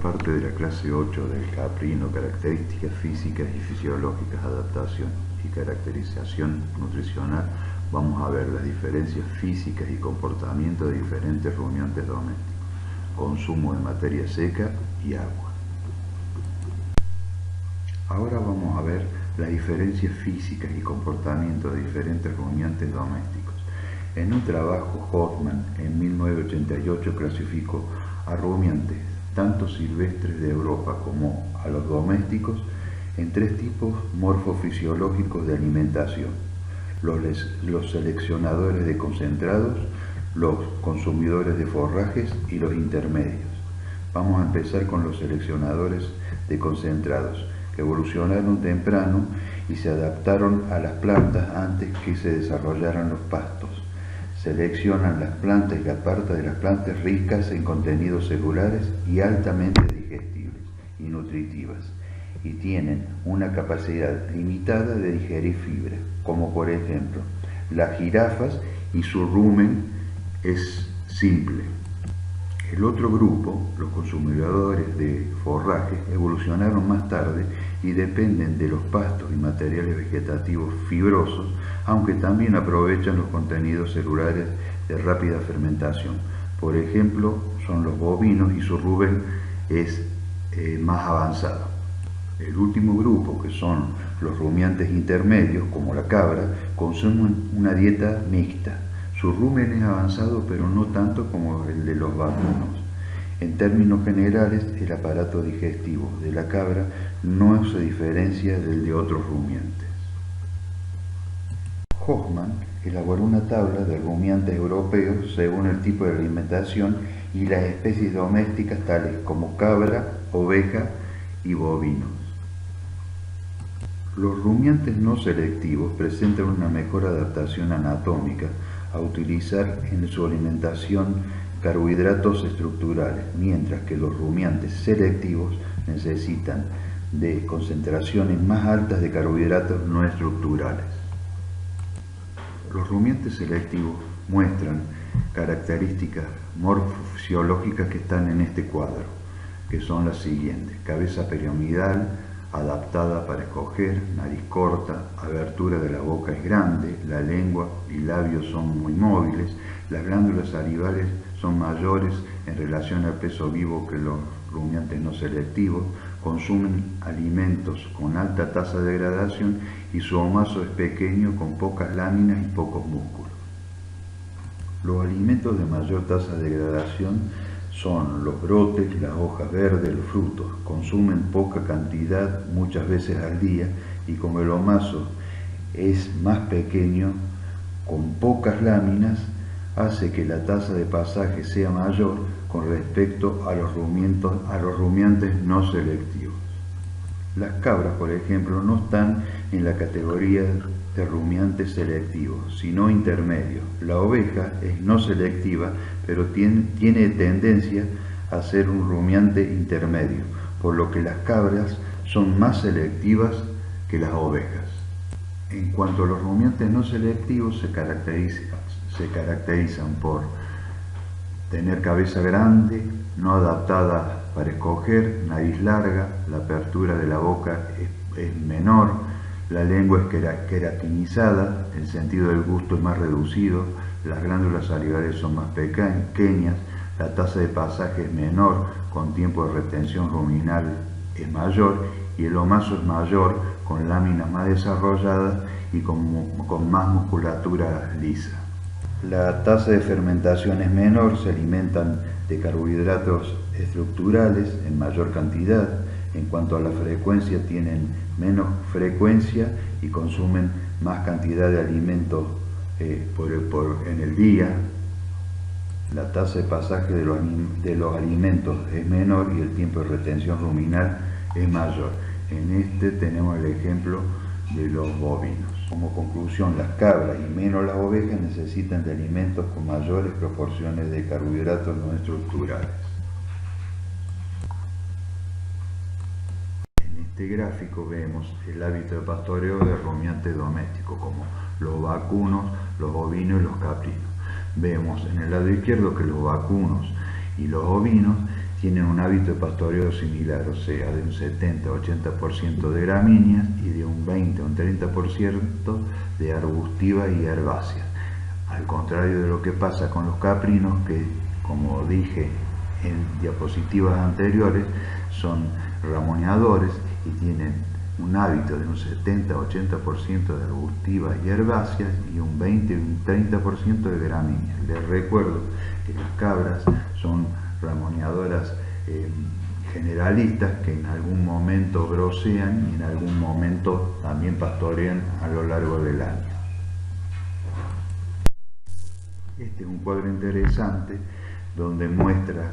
parte de la clase 8 del caprino, características físicas y fisiológicas, adaptación y caracterización nutricional, vamos a ver las diferencias físicas y comportamiento de diferentes rumiantes domésticos, consumo de materia seca y agua. Ahora vamos a ver las diferencias físicas y comportamiento de diferentes rumiantes domésticos. En un trabajo, Hoffman en 1988 clasificó a rumiantes, tanto silvestres de Europa como a los domésticos, en tres tipos morfofisiológicos de alimentación: los seleccionadores de concentrados, los consumidores de forrajes y los intermedios. Vamos a empezar con los seleccionadores de concentrados, que evolucionaron temprano y se adaptaron a las plantas antes que se desarrollaran los pastos. Seleccionan las plantas y la parte de las plantas ricas en contenidos celulares y altamente digestibles y nutritivas, y tienen una capacidad limitada de digerir fibra, como por ejemplo las jirafas, y su rumen es simple. El otro grupo, los consumidores de forraje, evolucionaron más tarde y dependen de los pastos y materiales vegetativos fibrosos, aunque también aprovechan los contenidos celulares de rápida fermentación. Por ejemplo, son los bovinos y su rumen es más avanzado. El último grupo, que son los rumiantes intermedios, como la cabra, consumen una dieta mixta. Su rumen es avanzado, pero no tanto como el de los vacunos. En términos generales, el aparato digestivo de la cabra no se diferencia del de otros rumiantes. Hoffman elaboró una tabla de rumiantes europeos según el tipo de alimentación y las especies domésticas tales como cabra, oveja y bovinos. Los rumiantes no selectivos presentan una mejor adaptación anatómica a utilizar en su alimentación carbohidratos estructurales, mientras que los rumiantes selectivos necesitan de concentraciones más altas de carbohidratos no estructurales. Los rumiantes selectivos muestran características morfofisiológicas que están en este cuadro, que son las siguientes: cabeza piramidal, adaptada para escoger, nariz corta, abertura de la boca es grande, la lengua y labios son muy móviles, las glándulas salivales son mayores en relación al peso vivo que los rumiantes no selectivos, consumen alimentos con alta tasa de degradación y su omaso es pequeño, con pocas láminas y pocos músculos. Los alimentos de mayor tasa de degradación son los brotes, las hojas verdes, los frutos. Consumen poca cantidad, muchas veces al día, y como el omaso es más pequeño, con pocas láminas, hace que la tasa de pasaje sea mayor con respecto a los rumiantes no selectivos. Las cabras, por ejemplo, no están en la categoría de rumiantes selectivos, sino intermedios. La oveja es no selectiva, pero tiene tendencia a ser un rumiante intermedio, por lo que las cabras son más selectivas que las ovejas. En cuanto a los rumiantes no selectivos, se caracterizan por tener cabeza grande, no adaptada para escoger, nariz larga, la apertura de la boca es menor, la lengua es queratinizada, el sentido del gusto es más reducido, las glándulas salivales son más pequeñas, la tasa de pasaje es menor, con tiempo de retención ruminal es mayor, y el omaso es mayor, con láminas más desarrolladas y con más musculatura lisa. La tasa de fermentación es menor, se alimentan de carbohidratos estructurales en mayor cantidad. En cuanto a la frecuencia, tienen menos frecuencia y consumen más cantidad de alimentos en el día. La tasa de pasaje de los alimentos es menor y el tiempo de retención ruminal es mayor. En este tenemos el ejemplo de los bovinos. Como conclusión, las cabras y menos las ovejas necesitan de alimentos con mayores proporciones de carbohidratos no estructurales. En este gráfico vemos el hábito de pastoreo de rumiantes domésticos, como los vacunos, los bovinos y los caprinos. Vemos en el lado izquierdo que los vacunos y los ovinos tienen un hábito de pastoreo similar, o sea, de un 70-80% de gramíneas y de un 20 o un 30% de arbustivas y herbáceas. Al contrario de lo que pasa con los caprinos, que, como dije en diapositivas anteriores, son ramoneadores y tienen un hábito de un 70-80% de arbustivas y herbáceas y un 20 o un 30% de gramíneas. Les recuerdo que las cabras son ramoneadoras generalistas que en algún momento brocean y en algún momento también pastorean a lo largo del año. Este es un cuadro interesante donde muestra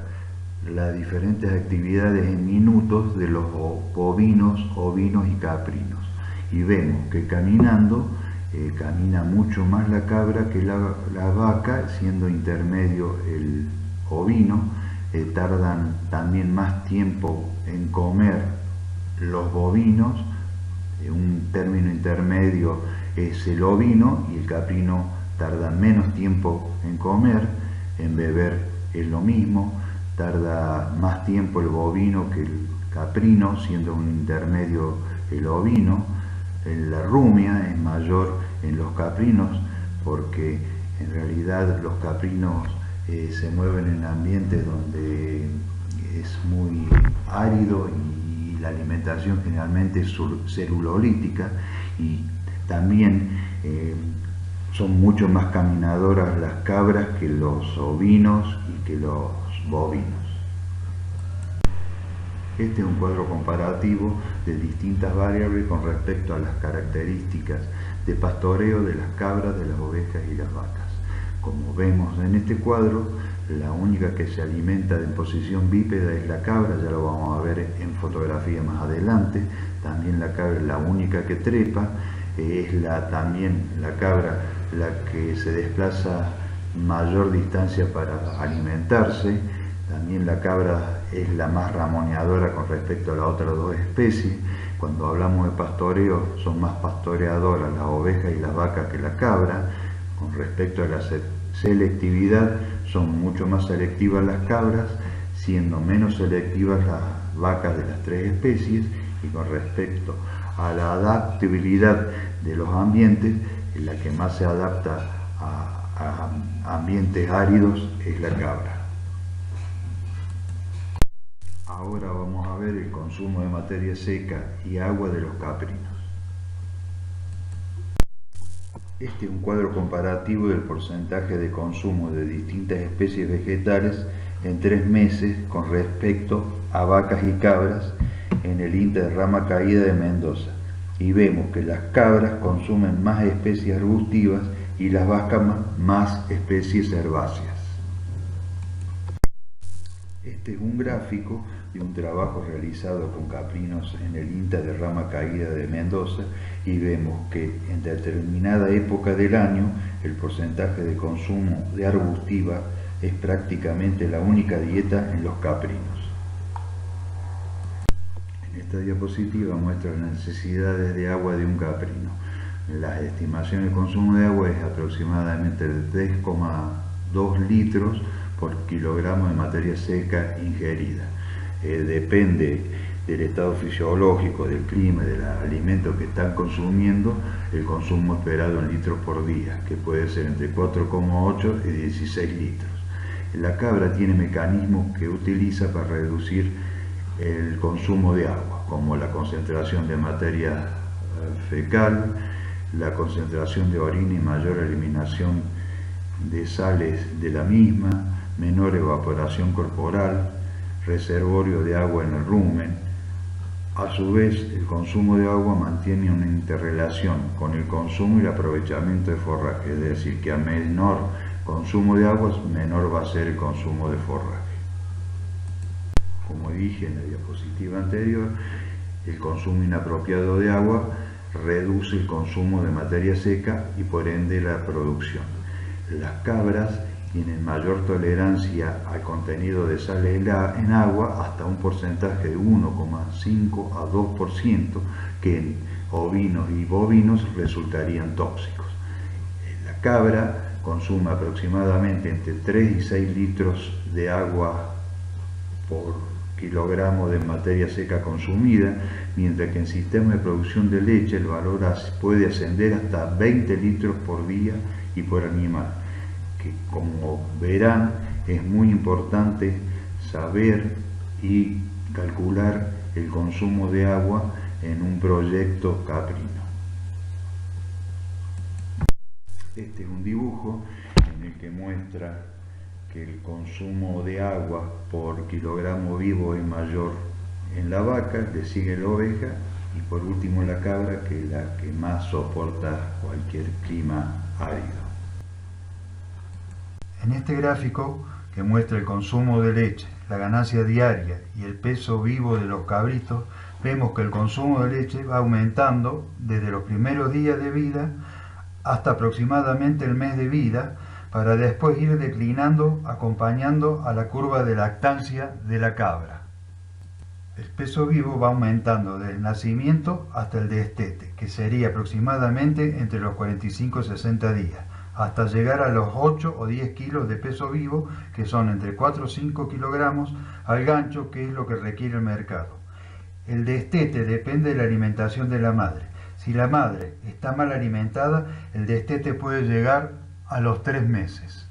las diferentes actividades en minutos de los bovinos, ovinos y caprinos. Y vemos que caminando camina mucho más la cabra que la vaca, siendo intermedio el ovino. Tardan también más tiempo en comer los bovinos. Un término intermedio es el ovino, y el caprino tarda menos tiempo en comer. En beber es lo mismo, tarda más tiempo el bovino que el caprino, siendo un intermedio el ovino. La rumia es mayor en los caprinos porque en realidad los caprinos se mueven en ambientes donde es muy árido y la alimentación generalmente es celulolítica, y también son mucho más caminadoras las cabras que los ovinos y que los bovinos. Este es un cuadro comparativo de distintas variables con respecto a las características de pastoreo de las cabras, de las ovejas y las vacas. Como vemos en este cuadro, la única que se alimenta en posición bípeda es la cabra, ya lo vamos a ver en fotografía más adelante. También la cabra es la única que trepa, es también la cabra la que se desplaza mayor distancia para alimentarse. También la cabra es la más ramoneadora con respecto a las otras dos especies. Cuando hablamos de pastoreo, son más pastoreadoras las ovejas y las vacas que la cabra. Con respecto a la selectividad, son mucho más selectivas las cabras, siendo menos selectivas las vacas de las tres especies. Y con respecto a la adaptabilidad de los ambientes, la que más se adapta a ambientes áridos es la cabra. Ahora vamos a ver el consumo de materia seca y agua de los caprinos. Este es un cuadro comparativo del porcentaje de consumo de distintas especies vegetales en 3 meses con respecto a vacas y cabras en el INTA de Rama Caída de Mendoza. Y vemos que las cabras consumen más especies arbustivas y las vacas más especies herbáceas. Este es un gráfico de un trabajo realizado con caprinos en el INTA de Rama Caída de Mendoza, y vemos que en determinada época del año el porcentaje de consumo de arbustiva es prácticamente la única dieta en los caprinos. En esta diapositiva muestra las necesidades de agua de un caprino. La estimación del consumo de agua es aproximadamente de 3,2 litros por kilogramo de materia seca ingerida. Depende del estado fisiológico, del clima, del alimento que están consumiendo, el consumo esperado en litros por día, que puede ser entre 4,8 y 16 litros. La cabra tiene mecanismos que utiliza para reducir el consumo de agua, como la concentración de materia fecal, la concentración de orina y mayor eliminación de sales de la misma, menor evaporación corporal, reservorio de agua en el rumen. A su vez, el consumo de agua mantiene una interrelación con el consumo y el aprovechamiento de forraje, es decir, que a menor consumo de agua, menor va a ser el consumo de forraje. Como dije en la diapositiva anterior, el consumo inapropiado de agua reduce el consumo de materia seca y por ende la producción. Las cabras tienen mayor tolerancia al contenido de sales en agua, hasta un porcentaje de 1,5 a 2%, que en ovinos y bovinos resultarían tóxicos. La cabra consume aproximadamente entre 3 y 6 litros de agua por kilogramo de materia seca consumida, mientras que en sistemas de producción de leche el valor puede ascender hasta 20 litros por día y por animal, que como verán es muy importante saber y calcular el consumo de agua en un proyecto caprino. Este es un dibujo en el que muestra que el consumo de agua por kilogramo vivo es mayor en la vaca, le sigue la oveja y por último la cabra, que es la que más soporta cualquier clima árido. En este gráfico, que muestra el consumo de leche, la ganancia diaria y el peso vivo de los cabritos, vemos que el consumo de leche va aumentando desde los primeros días de vida hasta aproximadamente el mes de vida, para después ir declinando acompañando a la curva de lactancia de la cabra. El peso vivo va aumentando desde el nacimiento hasta el destete, que sería aproximadamente entre los 45 y 60 días, hasta llegar a los 8 o 10 kilos de peso vivo, que son entre 4 o 5 kilogramos al gancho, que es lo que requiere el mercado. El destete depende de la alimentación de la madre. Si la madre está mal alimentada, el destete puede llegar a los 3 meses.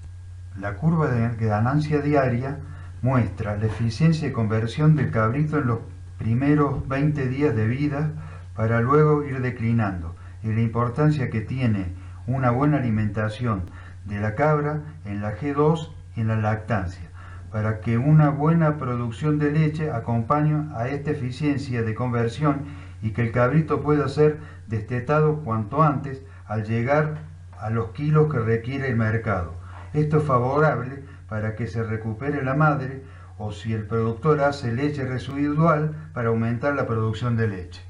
La curva de ganancia diaria muestra la eficiencia de conversión del cabrito en los primeros 20 días de vida para luego ir declinando, y la importancia que tiene una buena alimentación de la cabra en la G2 y en la lactancia, para que una buena producción de leche acompañe a esta eficiencia de conversión y que el cabrito pueda ser destetado cuanto antes al llegar a los kilos que requiere el mercado. Esto es favorable para que se recupere la madre, o si el productor hace leche residual, para aumentar la producción de leche.